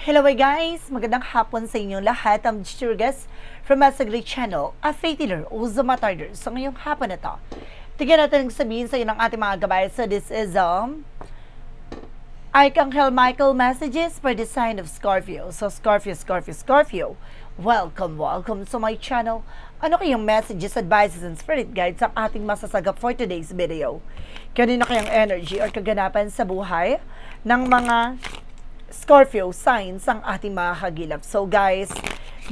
Hello guys! Magandang hapon sa inyong lahat. I'm Jurgas from Masagri Channel, a faith healer o Zumatarder. So ngayong hapon na to, tignan natin ang sabihin sa inyo ng ating mga gabay. So this is Archangel Michael messages for the sign of Scorpio. So Scorpio, welcome to my channel. Ano kayong messages, advices, and spirit guides ang ating masasagap for today's video? Kanino kayang energy or kaganapan sa buhay ng mga Scorpio signs ang ating mga kagilap. So guys,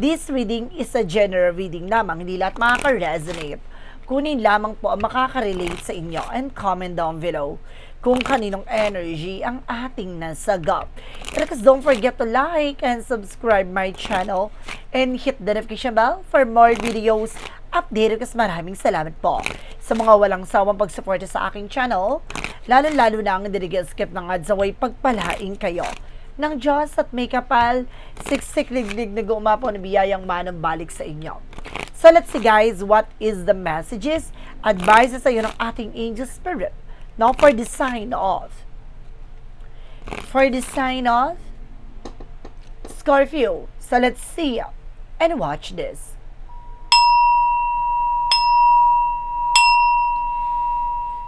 this reading is a general reading lamang. Hindi lahat makaka-resonate. Kunin lamang po ang makaka-relate sa inyo and comment down below kung kaninong energy ang ating nasagap. Because don't forget to like and subscribe my channel and hit the notification bell for more videos updated. Kasi maraming salamat po sa mga walang sawang pagsuporta sa aking channel. Lalo-lalo na ang skip ng ads away, pagpalain kayo ng Diyos at may kapal, siksik liglig na gumapo na biyayang manang balik sa inyo. So let's see guys, what is the messages, advices sa iyo ng ating angel spirit. Now for the sign of Scorpio. So let's see and watch this.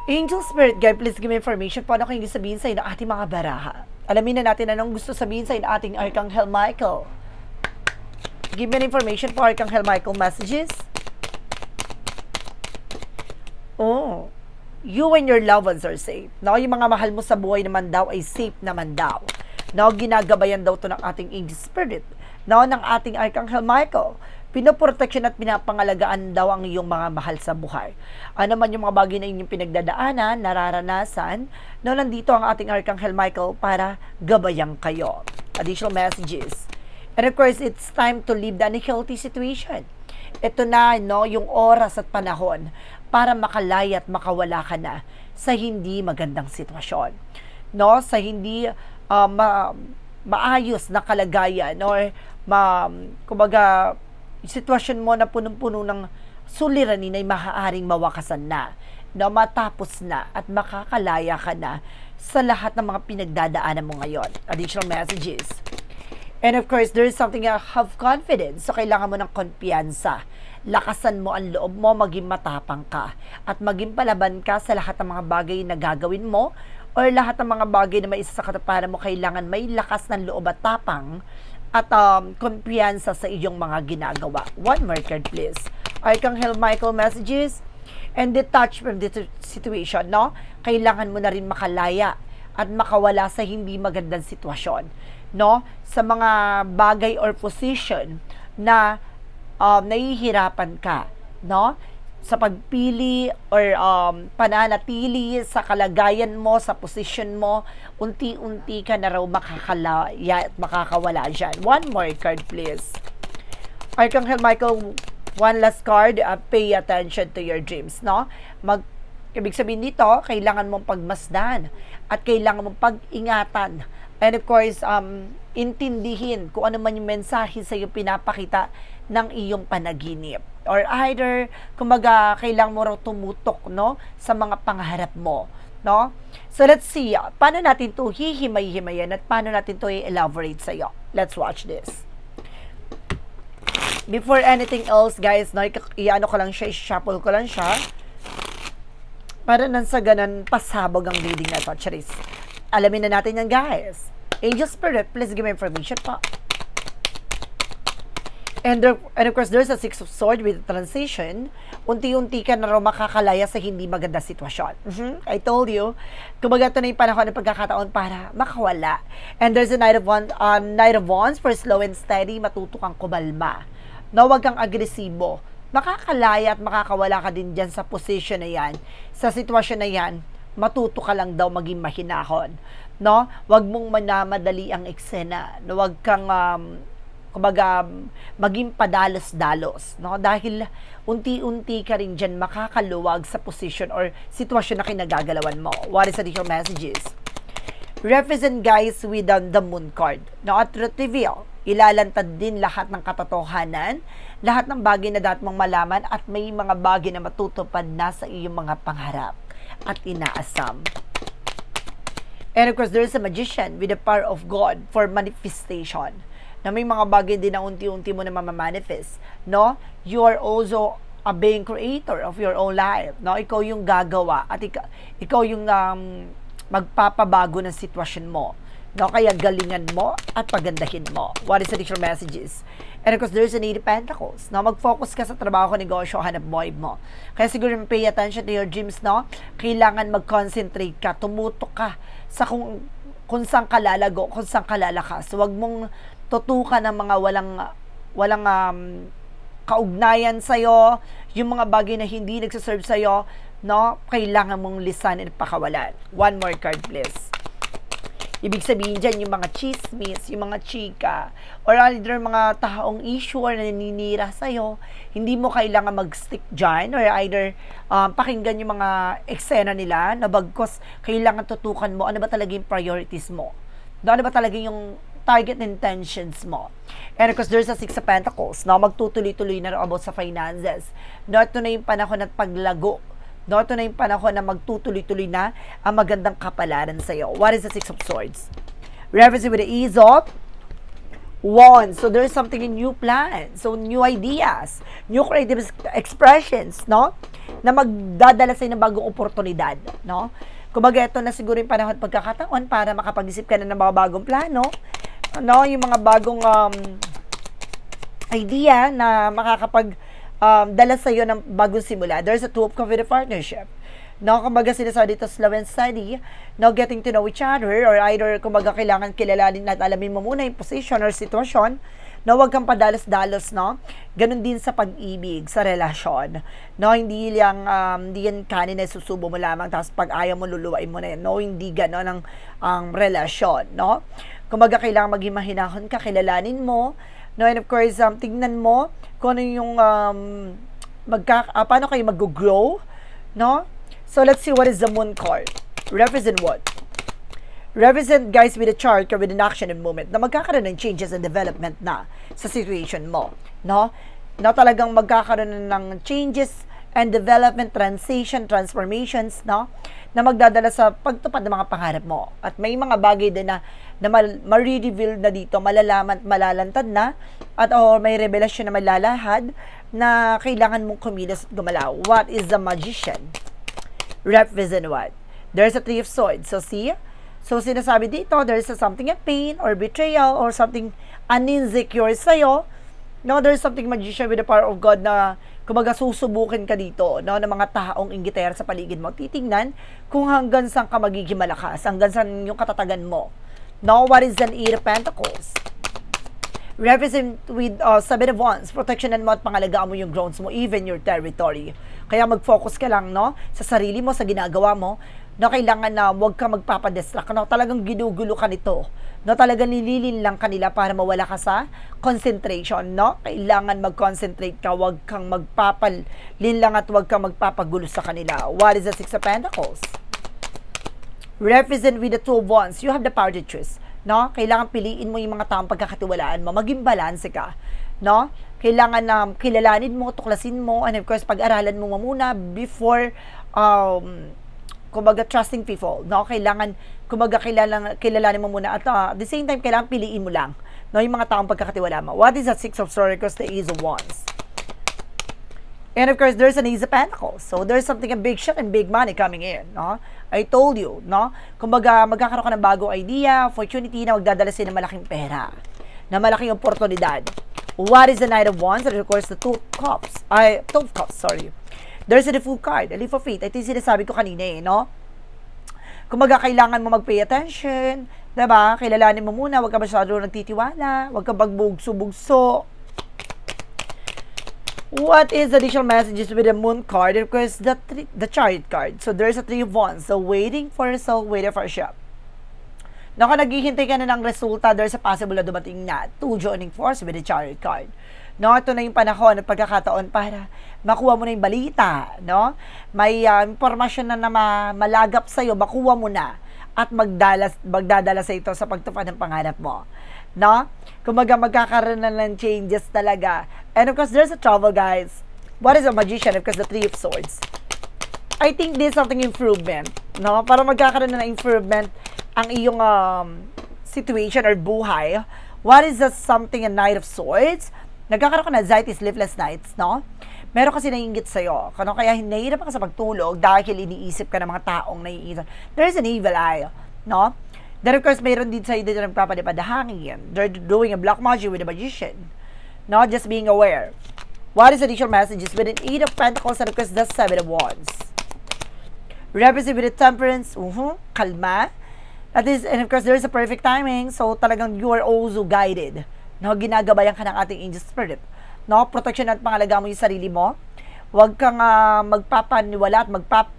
Angel Spirit Guide, please give me information. Paano kayong sabihin sa inyo ng ating mga baraha? Alamin na natin anong gusto sabihin sa inyo ng ating Archangel Michael. Give me information for Archangel Michael messages. Oh, you and your loved ones are safe. No, yung mga mahal mo sa buhay naman daw ay safe naman daw. No, ginagabayan daw to ng ating Angel Spirit. No, ng ating Archangel Michael. Pinoproteksyon at pinapangalagaan daw ang iyong mga mahal sa buhay. Ano man yung mga bagay na inyong pinagdadaanan, nararanasan, no, nandito ang ating Archangel Michael para gabayan kayo. Additional messages. And of course, it's time to leave the unhealthy situation. Ito na, no, yung oras at panahon para makalaya at makawala ka na sa hindi magandang sitwasyon. No, sa hindi maayos na kalagayan or kumbaga sitwasyon mo na punong-puno ng suliranin ay maaaring mawakasan na, no, matapos na at makakalaya ka na sa lahat ng mga pinagdadaanan mo ngayon. Additional messages. And of course, there is something you have confidence. So, kailangan mo ng kumpiyansa. Lakasan mo ang loob mo, maging matapang ka. At maging palaban ka sa lahat ng mga bagay na gagawin mo or lahat ng mga bagay na may isa sa kataparan mo. Kailangan may lakas ng loob at tapang at kumpiyansa sa iyong mga ginagawa. One more card, please. Archangel Michael messages and detach from this situation, no? Kailangan mo na rin makalaya at makawala sa hindi magandang sitwasyon, no? Sa mga bagay or position na nahihirapan ka, no? Sa pagpili or pananatili sa kalagayan mo, sa posisyon mo, unti-unti ka na raw makakalaya at makakawala dyan. One more card, please. Archangel Michael, one last card, pay attention to your dreams, no? Ibig sabihin dito, kailangan mong pagmasdan at kailangan mong pag-ingatan. And of course, intindihin kung ano man yung mensahe sa iyo pinapakita ng iyong panaginip. Or either, kumbaga, kailangan mo raw tumutok, no, sa mga pangarap mo, no? So, let's see, paano natin to hihimay-himayan at paano natin to i-elaborate sa iyo. Let's watch this. Before anything else, guys, no, i-ano ko lang siya, i-shuffle ko lang siya para nang sa ganan pasabog ang reading na to. Charis. Alamin na natin yan, guys. Angel Spirit, please give me information pa. And of course, there's a Six of Swords with transition. Unti-unti ka na raw makakalaya sa hindi maganda sitwasyon. I told you, kumbaga ito na yung panahon ng pagkakataon para makawala. And there's a Knight of Wands for slow and steady, matuto kang kumalma. No, wag kang agresibo. Makakalaya at makakawala ka din dyan sa position na yan. Sa sitwasyon na yan, matuto ka lang daw maging mahinahon. No? Wag mong manamadali ang eksena. No? Wag kang kumbaga, maging padalos-dalos, no? Dahil unti-unti ka rin dyan makakaluwag sa position or sitwasyon na kinagagalawan mo. What is additional messages? Represent, guys, with the moon card. No? At reveal, ilalantad din lahat ng katotohanan, lahat ng bagay na dapat mong malaman at may mga bagay na matutupad na sa iyong mga pangarap at inaasam. And of course, there's a magician with the power of God for manifestation. Na may mga bagay din na unti-unti mo na mamamanifest. No? You are also a being creator of your own life. No? Ikaw yung gagawa at ikaw yung magpapabago ng sitwasyon mo. No? Kaya galingan mo at pagandahin mo. What is the additional messages? And of course, there's an 8 of Pentacles. No? Mag-focus ka sa trabaho, negosyo, hanap buhay mo. Kaya siguro pay attention to your dreams, no? Kailangan mag-concentrate ka, tumutok ka sa kung saan ka lalago, kung saan ka lalakas. Huwag mong tutukan ng mga walang kaugnayan sa'yo, yung mga bagay na hindi nagsaserve sa'yo, no? Kailangan mong lisanin at pakawalan. One more card, please. Ibig sabihin dyan, yung mga chismis, yung mga chika, or either mga taong issue na naninira sa'yo, hindi mo kailangan mag-stick dyan, or either pakinggan yung mga eksena nila, na bagkos kailangan tutukan mo, ano ba talaga yung priorities mo? Ano ba talaga yung target intentions mo? And of course, there's a 6 of Pentacles, no? Magtutuloy-tuloy na about sa finances. No, ito na yung panahon at paglago. No, ito na yung panahon na magtutuloy-tuloy na ang magandang kapalaran sa'yo. What is the 6 of Swords? Referencing with the Ease of Wands. So, there's something in new plans. So, new ideas. New creative expressions, no? Na magdadala sa'yo ng bagong oportunidad, no? Kumbaga, ito na siguro yung panahon at pagkakataon para makapag-isip ka na ng mga bagong plano, no? Yung mga bagong idea na makakapag dala sa'yo ng bagong simula. There's a 2 of Cups with a partnership. No, kumbaga sinasabi dito, slow and steady, no, getting to know each other, or either, kumbaga, kailangan kilalanin at alamin mo muna yung position or sitwasyon, no, huwag kang padalos-dalos, no, ganun din sa pag-ibig, sa relasyon, no, hindi yan kanin na susubo mo lamang, tapos pag ayaw mo, luluwain mo na yan, no, hindi gano'n ang relasyon, no, kumbaga, kailangan maging mahinahon ka, kilalanin mo, no, and of course, tignan mo kung ano yung paano kayo mag-grow, no? So, let's see what is the Moon card. Represent what? Represent, guys, with a chart or with an action and movement na magkakaroon ng changes and development na sa situation mo, no? Na talagang magkakaroon ng changes and development, transition, transformations, no? Na magdadala sa pagtupad ng mga pangarap mo. At may mga bagay din na ma-reveal na dito, malalaman, malalantad na, at may revelasyon na malalahad na kailangan mong kumilos at gumalaw. What is the Magician? Represent what? There's a 3 of Swords. So, see? So, sinasabi dito, there's something of pain or betrayal or something uninsecure sa'yo. No, there's something Magician with the power of God na kumbaga susubukin ka dito, no, ng mga taong inggitera sa paligid mo. Titingnan kung hanggang saan ka magiging malakas, hanggang saan yung katatagan mo. No, what is an 8 of Pentacles? Represent with 7 of Wands, protectionan mo at pangalagaan mo yung grounds mo, even your territory. Kaya mag-focus ka lang, no, sa sarili mo, sa ginagawa mo, no, kailangan na huwag ka magpapadistract, no, talagang ginugulo ka nito, no, talagang nililin lang kanila para mawala ka sa concentration, no, kailangan mag-concentrate ka, huwag kang magpapalin lang at huwag kang magpapagulo sa kanila. What is the 6 of Pentacles? Represent with the 2 of Wands, you have the power to choose, no, kailangan piliin mo yung mga taong pagkakatiwalaan mo, maging balanse ka, no, kailangan na kilalanin mo, tuklasin mo, and of course, pag-aralan mo muna before kumbaga trusting people, no? Kailangan kumbaga kilalanin mo muna at the same time kailangan piliin mo lang, no, yung mga taong pagkakatiwala mo. What is that 6 of Swords? Because the Ace of Wands. And of course, there's an Ace of Pentacles. So there's something, a big shot and big money coming in, no? I told you, no? Kumbaga magkakaroon ka ng bagong idea, opportunity na magdadala sa'yo ng malaking pera, na malaking oportunidad. What is the Knight of Wands? And of course, the 2 of Cups. There's a Fool card, a Leap of Faith. Ito yung sinasabi ko kanina, no? Kumbaga, kailangan mo mag-pay attention, diba? Kilalanin mo muna, huwag ka masyado nagtitiwala, huwag ka bagbugso-bugso. What is the additional messages with the Moon card? Of course, the Chariot card. So, there's a 3 of Wands. So, waiting for a soul, waiting for a ship. Kung naghihintay ka na ng resulta, there's a possible na dumating na 2 joining force with the Chariot card. No, ito na yung panahon at pagkakataon para makuha mo na yung balita, no? May impormasyon na malagap sa'yo, makuha mo na at magdadala sa ito sa pagtupad ng pangarap mo, no? Kumbaga magkakaroon na ng changes talaga. And of course, there's a trouble, guys. What is a Magician? Of course, the 3 of Swords. I think there's something improvement, no? Para magkakaroon na ng improvement ang iyong situation or buhay. What is the something a Knight of Swords? Nagkakaroon ka na anxiety, sleepless nights, no? Meron kasi naiingit sa'yo. Kaya hinahirap ka sa pagtulog dahil iniisip ka ng mga taong naiisip. There is an evil eye, no? Then of course, mayroon din sa'yo dito nagpapadipad na hangin. They're doing a black magic with a magician. No? Just being aware. What is additional messages? With an 8 of Pentacles and of course, the 7 of Wands. Represent with a Temperance. Kalma. That is, and of course, there is a perfect timing. So, talagang you are also guided. No? Ginagabayan ka ng ating angel spirit. No, protection at pangalaga mo yung sarili mo. Huwag kang magpapaniwala at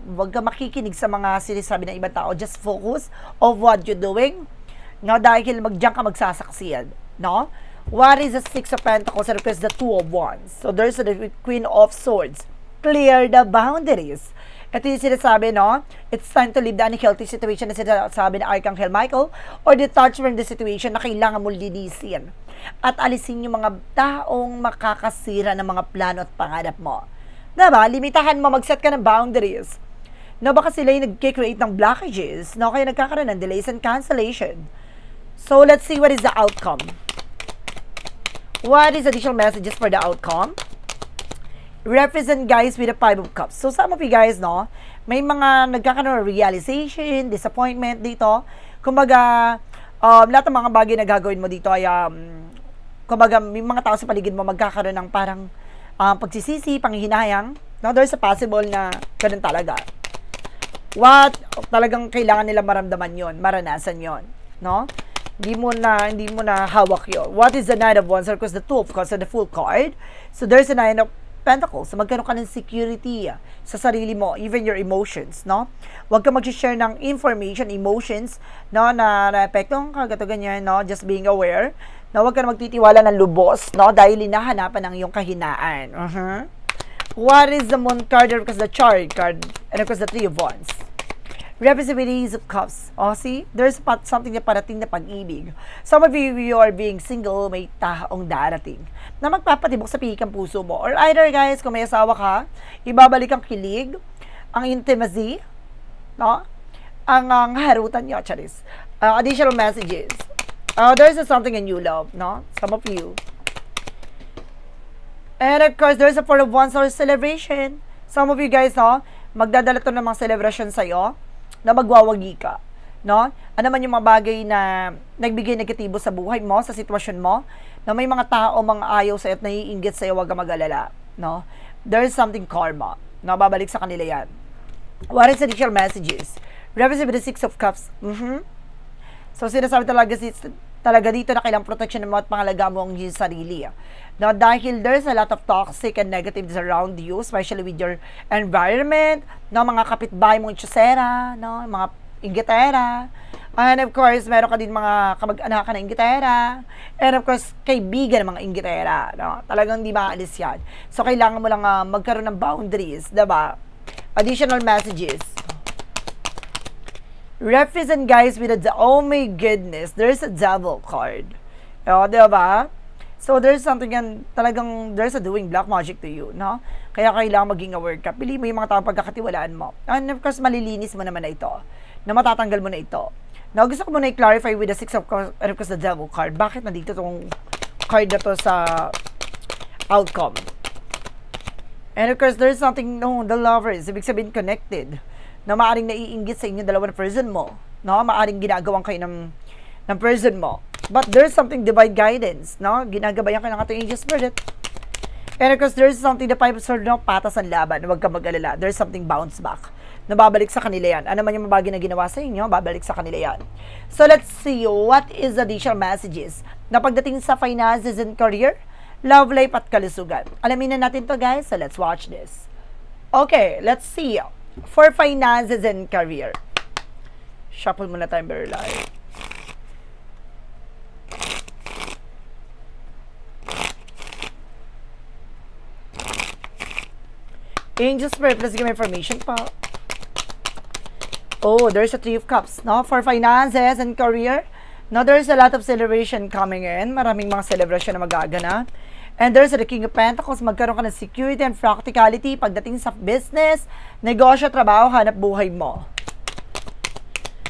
huwag kang makikinig sa mga sinasabi ng ibang tao. Just focus of what you're doing. No, dahil diyan ka magsasaksiyan. No? What is the 6 of Pentacles and of course the 2 of Wands? So there's the Queen of Swords. Clear the boundaries. Ito yung sinasabi, no? It's time to leave the unhealthy situation na sinasabi ng Archangel Michael or detach from the situation na kailangan mo linisin. At alisin yung mga taong makakasira ng mga plano at pangarap mo. Diba? Limitahan mo, mag-set ka ng boundaries. No, baka sila yung nag-create ng blockages, no? Kaya nagkakaroon ng delays and cancellation. So, let's see what is the outcome. What is additional messages for the outcome? Represent guys with the 5 of Cups. So, some of you guys, no? May mga nagkakaroon ng realization, disappointment dito. Kumbaga, lahat ng mga bagay na gagawin mo dito ay kumbaga, may mga tao sa paligid mo magkakaroon ng parang pagsisisi, panghihinayang. No, there's a possible na ganun talaga. What talagang kailangan nila maramdaman yon, maranasan yon, no? Hindi mo na hawak yon. What is the Knight of Wands? Of course, the 2 of Cups and the Full card. So there's a 9 of Pentacles. So magkaroon ka ng security sa sarili mo, even your emotions, no? Huwag ka mag-share ng information, emotions, no, na naepektuhan ka, gato ganyan, no? Just being aware. Na huwag ka na magtitiwala ng lubos, no? Dahil hinahanapan ng iyong kahinaan. What is the Moon card? Of course, the Chariot card. And of course, the 3 of Wands. Representatives of Cups. Oh, see? There's something na parating na pag-ibig. Some of you are being single, may taong darating na magpapatibok sa pihikang puso mo. Or either, guys, kung may asawa ka, ibabalik ang kilig, ang intimacy, no? Ang harutan nyo, charis. Additional messages. There's something in you love, no? Some of you. And of course, there's a 4 of Wands or celebration. Some of you guys, no? Magdadala to ng mga celebration sa'yo na magwawagi ka, no? Ano man yung mga bagay na nagbigay negatibo sa buhay mo, sa sitwasyon mo, na may mga tao, mga ayaw sa'yo at naiinggit sa'yo, huwag ka mag-alala, no? There's something karma, no? Babalik sa kanila yan. What is additional messages? Represent with the 6 of Cups. So, sinasabi talaga dito na kailang protection mo at pangalaga mo ang iyong sarili. No, dahil there's a lot of toxic and negatives around you, especially with your environment, no, mga kapitbahay mong itsosera, no, mga inggitera. And of course, meron ka din mga kamag-anak na inggitera. And of course, kaibigan ng mga inggitera, no. Talagang di maalis yan. So, kailangan mo lang magkaroon ng boundaries, diba? Additional messages. Represent guys with a, oh my goodness, there's a Devil card. O, diba? So, there's something yan, talagang there's a doing black magic to you, no? Kaya kailangan maging aware ka. Pili mo yung mga taong pagkakatiwalaan mo. And of course, malilinis mo naman na ito. Na matatanggal mo na ito. Now, gusto ko muna i-clarify with the 6 of course, and of course, the Devil card. Bakit nandito itong card na to sa outcome? And of course, there's something, no, the lovers, ibig sabihin connected. Na maaring naiinggit sa inyo dalawa na person mo. No? Maaring ginagawang kayo ng person mo. But there's something divine guidance, no? Ginagabayan ka ng ating angel spirit. And of course, there's something the 5 of Swords, no? Patas ang laban. Huwag ka mag-alala. There's something bounce back. Nababalik sa kanila yan. Ano man yung mabagi na ginawa sa inyo, babalik sa kanila yan. So, let's see. What is the additional messages na pagdating sa finances and career, love life at kalusugan? Alamin na natin to, guys. So, let's watch this. Okay, let's see. For finances and career. Shuffle muna tayo very live. Angel Spirit, let's give me information pa. Oh, there's a 3 of Cups, no? For finances and career, no, there's a lot of celebration coming in. Maraming mga celebration na magaganap. And there's the King of Pentacles. Magkaroon ka ng security and practicality pagdating sa business, negosyo, trabaho, hanap buhay mo.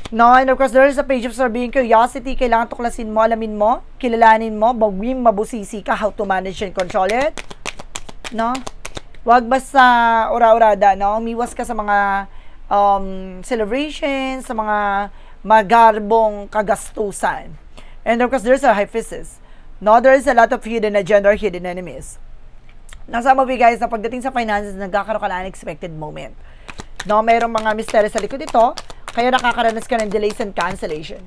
No, and of course, there is a page of being curiosity. Kailangan tuklasin mo, alamin mo, kilalanin mo, bagwing mabusisi ka, how to manage and control it. No? Wag basta ura-urada, no? Umiwas ka sa mga celebrations, sa mga magarbong kagastusan. And of course, there's a hyphesis. No, there is a lot of hidden agenda or hidden enemies. Nasa mo guys, na pagdating sa finances, nagkakaroon ka ng unexpected moment. No, mayroong mga mystery sa likod ito, kaya nakakaranas ka ng delays and cancellation.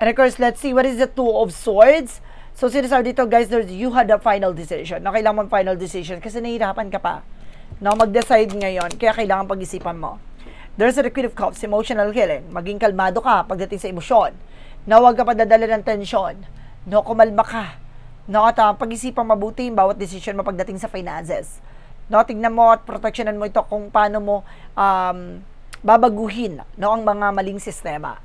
And of course, let's see what is the Two of Swords. So, sinasabi dito guys, you had a final decision. No, kailangan mo final decision kasi nahihirapan ka pa. No, mag-decide ngayon, kaya kailangan pag-isipan mo. There's a Queen of Cups, emotional healing. Maging kalmado ka pagdating sa emosyon. No, huwag ka padadala ng tensyon. No, kumalma ka. No, at pag-isipan mabuti yung bawat decision mo pagdating sa finances. No, tignan mo at proteksyonan mo ito kung paano mo babaguhin, no, ang mga maling sistema.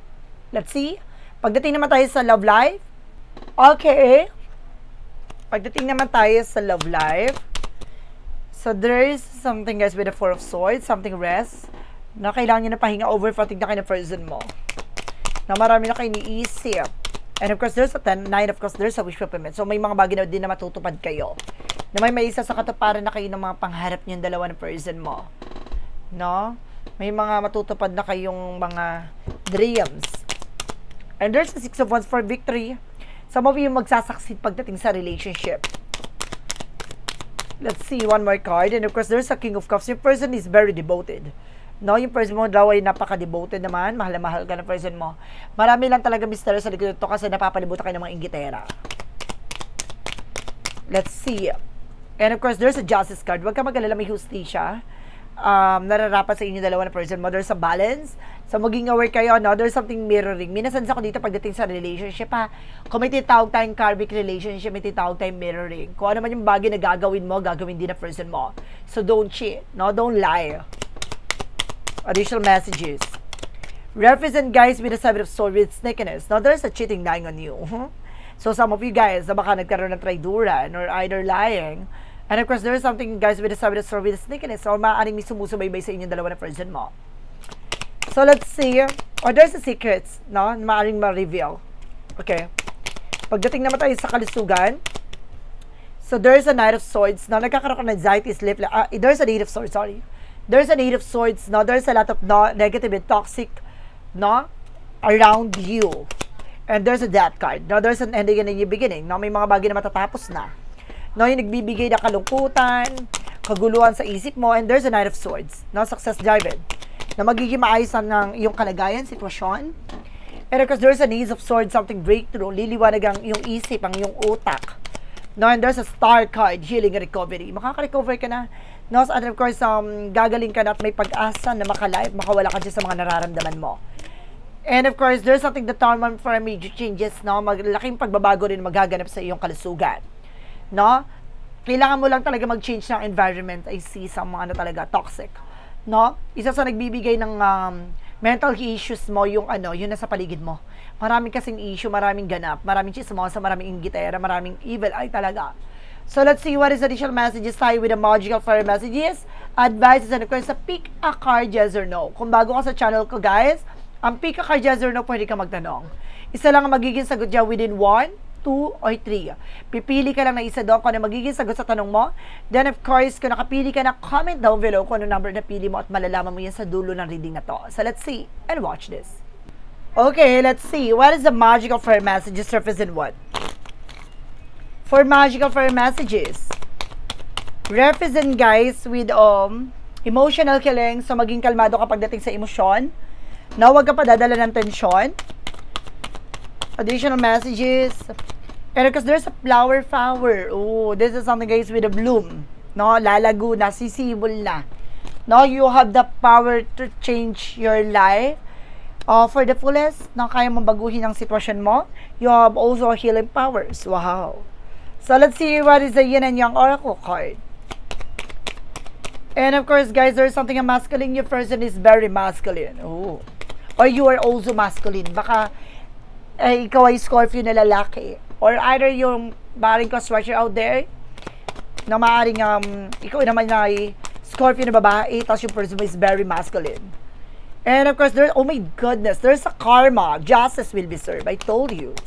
Let's see. Pagdating naman tayo sa love life. Okay. Pagdating naman tayo sa love life. So, there is something guys with the Four of Swords, something rest. Na kailangan nyo na pahinga, overfatigue na kayo na person mo. Na marami na kayo iniisip. And of course, there's a 10, 9, of course, there's a wish fulfillment. So, may mga bagay na din na matutupad kayo. Na may isa sa katuparan na kayo ng mga pangharap nyo yung dalawa na person mo. No? May mga matutupad na kayong mga dreams. And there's a 6 of Wands for victory. Some of you magsasucceed pagdating sa relationship. Let's see, one more card. And of course, there's a King of Cups. Your person is very devoted. No, yung person mo daw ay napaka-devoted naman. Mahal na mahal ka ng person mo. Marami lang talaga mystery sa likod ito kasi napapalibutan kayo ng mga inggitera. Let's see. And of course, there's a Justice card. Huwag ka mag-alala, may hustisya. Nararapat sa inyo dalawa na person mo. There's a balance. So, maging aware kayo, no? There's something mirroring. Minasansa ko dito pagdating sa relationship, ha? Kung may titawag tayong karmic relationship, may titawag tayong mirroring. Kung ano man yung bagay na gagawin mo, gagawin din na person mo. So, don't cheat, no? Don't lie. Additional messages. Represent guys with the 7 of Swords with sneakiness. Now, there's a cheating lying on you. So, some of you guys na baka nagkaroon ng traiduran or either lying. And of course, there's something guys with the 7 of Swords with sneakiness. So, maaaring may sumusubaybay sa inyong dalawa na person mo. So, let's see. Or there's a secrets, no? Maaaring ma-reveal. Okay. Pagdating naman tayo sa kalusugan. So, there's a Knight of Swords. No? Nagkakaroon ka ng anxiety, sleep. There's a Knight of Swords, sorry. There's a Knight of Swords, no? There's a lot of negative and toxic, no? Around you. And there's a Death card. No? There's an ending and a new beginning. No? May mga bagay na matatapos na. No? Yung nagbibigay na kalungkutan, kaguluhan sa isip mo. And there's a Knight of Swords. No? Success driven. Na magiging maayos ng iyong kalagayan, sitwasyon. And of course, there's an Ace of Swords, something breakthrough. Liliwanag ang iyong isip, ang iyong utak. No? And there's a Star card, healing and recovery. Makaka-recover ka na. No, and of course, gagaling ka na at may pag-asa na makalive, makawala ka dyan sa mga nararamdaman mo. And of course, there's something determined for major changes, no? Malaking pagbabago rin magaganap sa iyong kalusugan. No? Kailangan mo lang talaga mag-change ng environment. I see some ano talaga, toxic. No? Isa sa nagbibigay ng mental issues mo, yung nasa paligid mo. Maraming kasing issue, maraming ganap, maraming chismosa, maraming inggitera, maraming evil ay talaga. So, let's see what is additional messages tayo with the magical fire messages, advices, and of course, pick a card, yes or no. Kung bago ka sa channel ko, guys, ang pick a card, yes or no, pwede ka magtanong. Isa lang ang magiging sagot dyan within 1, 2, or 3. Pipili ka lang na isa doon kung ano magiging sagot sa tanong mo. Then, of course, kung nakapili ka na, comment down below kung ano number na pili mo at malalaman mo yan sa dulo ng reading na to. So, let's see and watch this. Okay, let's see. What is the magical fire messages represent what? For magical fire messages, represent guys with emotional killing. So, maging kalmado ka pagdating sa emosyon. Na huwag ka padadala ng tensyon. Additional messages. And because there's a flower. Oh, this is something guys with a bloom. No, lalago na, sisibol na. No, you have the power to change your life. For the fullest, na kaya mong baguhin ang sitwasyon mo. You have also healing powers. Wow. So, let's see what is the Yin and Yang Oracle card. And of course, guys, there's something masculine. Your person is very masculine. Oh. Or you are also masculine. Baka ikaw ay Scorpio na lalaki. Or either yung maaaring ka stretcher out there na maaaring ikaw naman ay Scorpio na babae, tapos yung person mo is very masculine. And of course, oh my goodness, there's a karma. Justice will be served. I told you.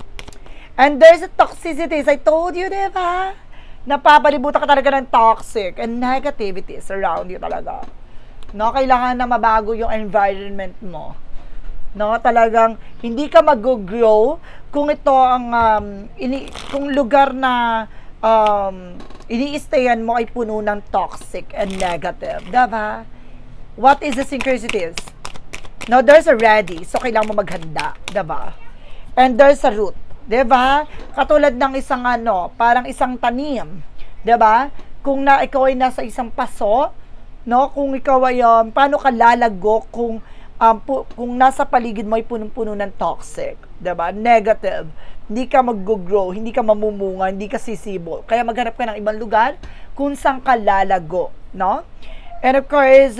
And there's a toxicity. I told you, diba? Napapalibutan ka talaga ng toxic and negativities around you talaga. No, kailangan na mabago yung environment mo. No, talagang hindi ka mag-grow kung ito ang kung lugar na ini-stayan mo ay puno ng toxic and negative, diba? What is the synchronicities? No, there's a ready, so kailangan mo maghanda, diba? And there's a root, diba? Katulad ng isang parang isang tanim, diba? Kung ikaw ay nasa isang paso, no, kung ikaw ay paano ka lalago kung nasa paligid mo ay punong-puno ng toxic, diba? Negative. Hindi ka mag-grow, hindi ka mamumunga, hindi ka sisibo. Kaya maghanap ka ng ibang lugar kung saan ka lalago, no? And of course,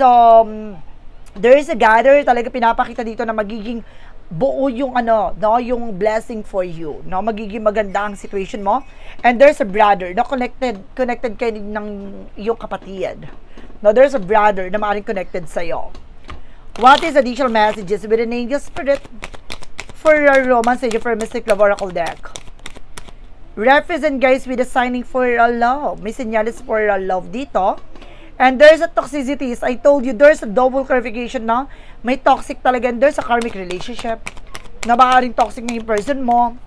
there is a gather, talaga pinapakita dito na magiging buo yung yung blessing for you, no? Magiging maganda ang situation mo. And there's a brother, no? Connected kayo ng iyong kapatid. No, there's a brother na maaaring connected sa'yo. What is additional messages with an angel spirit for your romance and for Mystic Love Oracle deck? Represent guys with a signing for a love. May senyales for a love dito. And there's a toxicity. I told you, there's a double clarification na may toxic talaga and there's a karmic relationship na maaaring toxic na yung person mo.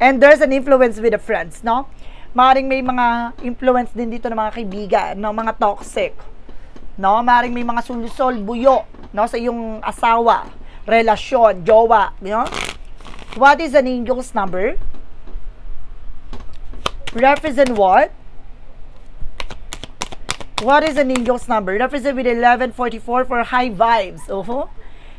And there's an influence with the friends, no? Maaaring may mga influence din dito ng mga kaibigan, no? Mga toxic. No, maaaring may mga sulusol, buyo, no, sa iyong asawa, relasyon, jowa, you know? What is an angel's number? Represent what? What is an angel's number? Represent with 1144 for high vibes.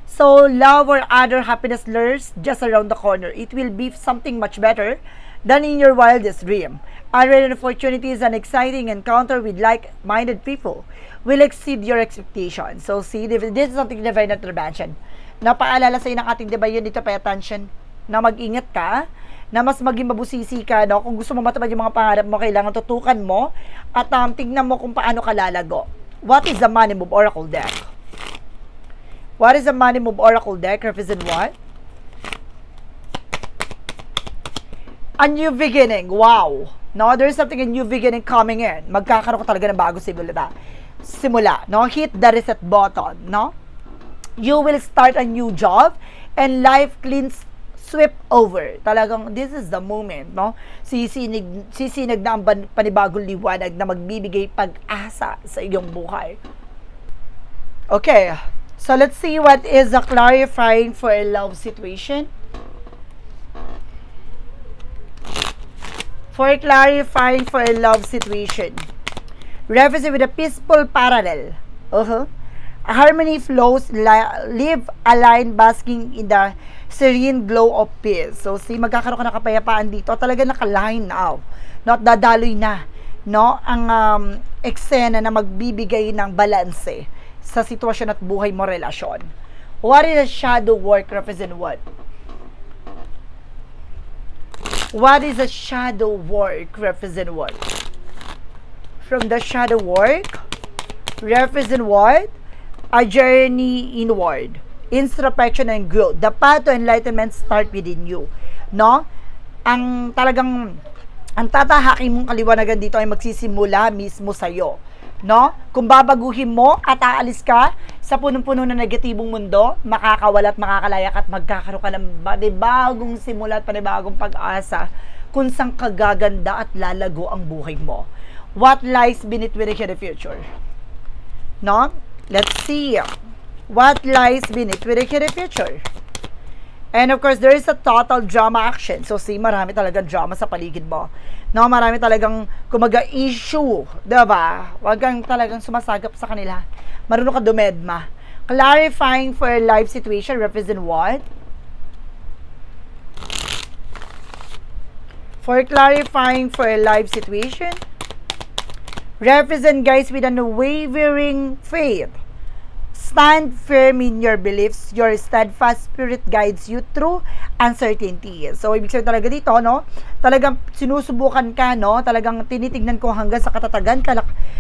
So, love or other happiness lurks just around the corner. It will be something much better than in your wildest dream. Unreal opportunities and exciting encounter with like-minded people will exceed your expectations. So, see, this is something divine intervention. Napaalala sa ng ating divine dito, pay attention, na mag-ingat ka, na mas maging mabusisi ka, no? Kung gusto mo matupad yung mga pangarap mo, kailangan tutukan mo, at tignan mo kung paano ka lalago. What is the Money Move Oracle deck? What is the Money Move Oracle deck? Represent what? A new beginning. Wow! No, there's something a new beginning coming in. Magkakaroon ka talaga ng bago simula, no? Hit the reset button, no? You will start a new job and life cleans sweep over. Talagang this is the moment, no? Sisinag na ang panibagong liwanag na magbibigay pag-asa sa iyong buhay. Okay, so let's see what is the clarifying for a love situation. For clarifying for a love situation, represent with a peaceful parallel. A harmony flows, live aligned, basking in the serene glow of peace. So, see, magkakaroon ka ng kapayapaan dito. Talaga naka-line now. Not dadaloy na, no? Ang eksena na magbibigay ng balanse sa sitwasyon at buhay mo, relasyon. What is a shadow work? Represent what? What is a shadow work? Represent what? From the shadow work, represent what? A journey inward, introspection and growth. The path to enlightenment start within you. No? Ang tatahakin mong kaliwanagan dito ay magsisimula mismo sa'yo. No? Kung babaguhin mo at aalis ka sa punong-puno na negatibong mundo, makakawala at makakalayak at magkakaroon ka ng panibagong simula at panibagong pag-asa kung saan kagaganda at lalago ang buhay mo. What lies beneath with the future? No? Let's see. What lies beneath with the future? And of course, there is a total drama action. So, see, marami talagang drama sa paligid mo. No, marami talagang kumaga issue, diba? Huwag kang talagang sumasagap sa kanila. Marunong ka dumedma. Clarifying for a life situation, represent what? For clarifying for a life situation, represent guys with an unwavering faith. Stand firm in your beliefs. Your steadfast spirit guides you through uncertainty. So, ibig sabihin talaga dito, no? Talagang sinusubukan ka, no? Talagang tinitignan ko hanggang sa katatagan,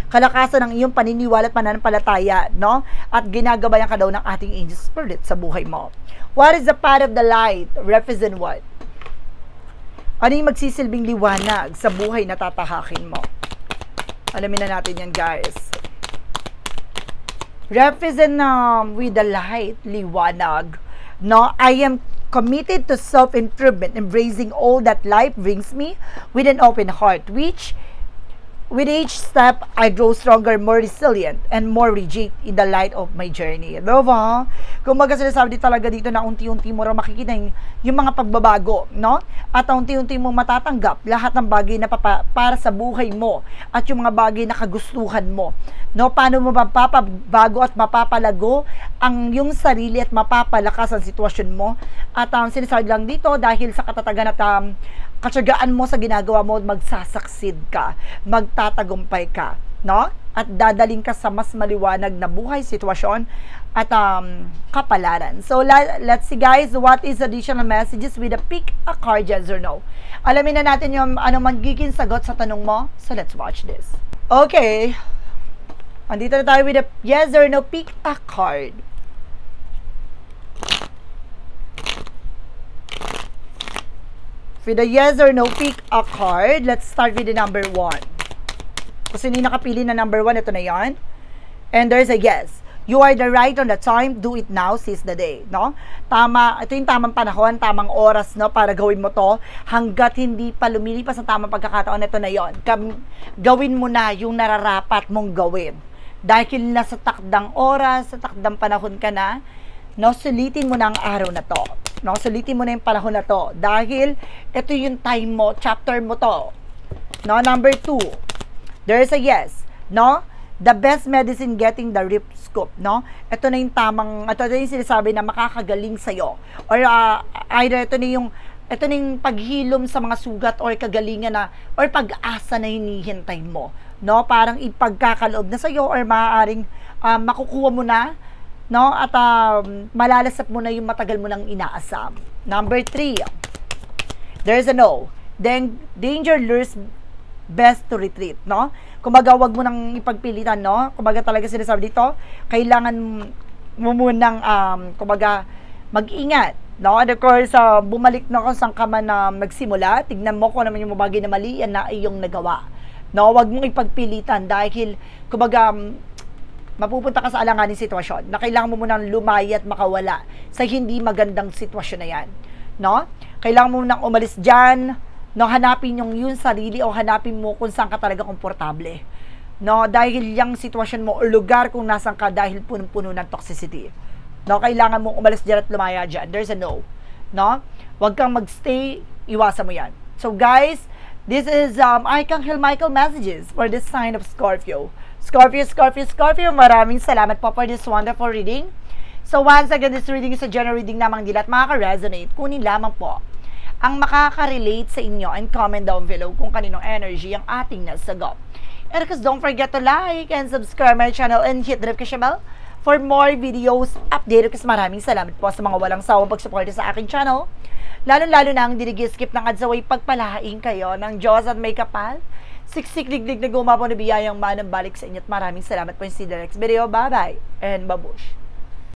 kalakasan ng iyong paniniwala at pananampalataya, no? At ginagabayan ka daw ng ating angel spirit sa buhay mo. What is the path of the light? Represent what? Ano yung magsisilbing liwanag sa buhay na tatahakin mo? Alamin na natin yan, guys. Represent with the light, liwanag. No, I am committed to self-improvement, embracing all that life brings me with an open heart, which with each step, I grow stronger, more resilient, and more rigid in the light of my journey. Diba? Kung baga sinasabi talaga dito na unti-unti mo rin makikita yung mga pagbabago, no? At unti-unti mo matatanggap lahat ng bagay na para sa buhay mo at yung mga bagay na kagustuhan mo. No? Paano mo mapapabago at mapapalago ang yung sarili at mapapalakas ang sitwasyon mo. At sinasabi lang dito dahil sa katatagan at katsagaan mo sa ginagawa mo, magsasaksid ka, magtatagumpay ka, no? At dadaling ka sa mas maliwanag na buhay, sitwasyon, at kapalaran. So, let's see guys, what is additional messages with a pick a card, yes or no? Alamin na natin yung ano magiging sagot sa tanong mo. So, let's watch this. Okay. Andito na tayo with a yes or no, pick a card. With a yes or no, pick a card. Let's start with the number 1. Kung sino yung nakapili na number 1, ito na yan. And there's a yes. You are the right on the time. Do it now, seize the day. No? Tama, ito yung tamang panahon, tamang oras, no, para gawin mo to. Hanggat hindi pa lumilipas ang tamang pagkakataon, ito na yon. Gawin mo na yung nararapat mong gawin. Dahil nasa takdang oras, sa takdang panahon ka na, no, sulitin mo na ang araw na to. No, sulitin mo na yung panahon na to. Dahil, ito yung time mo, chapter mo to. No, number 2. There's a yes. No, the best medicine getting the rip scoop. No, ito na yung tamang, ito na yung sinasabi na makakagaling sa'yo. Or, either ito na yung paghilom sa mga sugat or kagalingan na, or pag-asa na hinihintay mo. No, parang ipagkakaloob na sa'yo or maaaring makukuha mo na, no? At malalasap mo na yung matagal mo nang inaasam. Number 3. There's a no. Then danger lures, best to retreat, no? Kumbaga wag mo nang ipagpilitan, no? Kumbaga talaga sinasabi dito, kailangan mo munang kumbaga mag-ingat, no? And of course, bumalik na kung saan ka man nagsimula, tignan mo kung naman yung bagay na mali, yan na iyong nagawa. No, wag mong ipagpilitan dahil kumbaga mapupunta ka sa alanganing sitwasyon na kailangan mo munang lumayat makawala sa hindi magandang sitwasyon na yan. No? Kailangan mo munang umalis dyan, no? Hanapin yung sarili o hanapin mo kung saan ka talaga komportable. No? Dahil yung sitwasyon mo o lugar kung nasan ka dahil punong-puno ng toxicity. No? Kailangan mong umalis dyan at lumaya dyan. There's a no. No? Huwag kang magstay, iwasan mo yan. So guys, this is Archangel Michael messages for this sign of Scorpio. Scorpio, maraming salamat po for this wonderful reading. So once again, this reading is a general reading namang dilat makaka-resonate. Kunin lamang po ang makaka-relate sa inyo and comment down below kung kaninong energy ang ating nasagot. And of course, don't forget to like and subscribe my channel and hit the notification bell for more videos updated. Kasi maraming salamat po sa mga walang sawang pagsuporta sa aking channel. Lalo-lalo na ang dinigi-skip ng adsaway pagpalaing kayo ng Diyos at may kapal. Siksik digdig na gumapo na biyayang manang balik sa inyo at maraming salamat po in see the next video. Bye-bye and babush!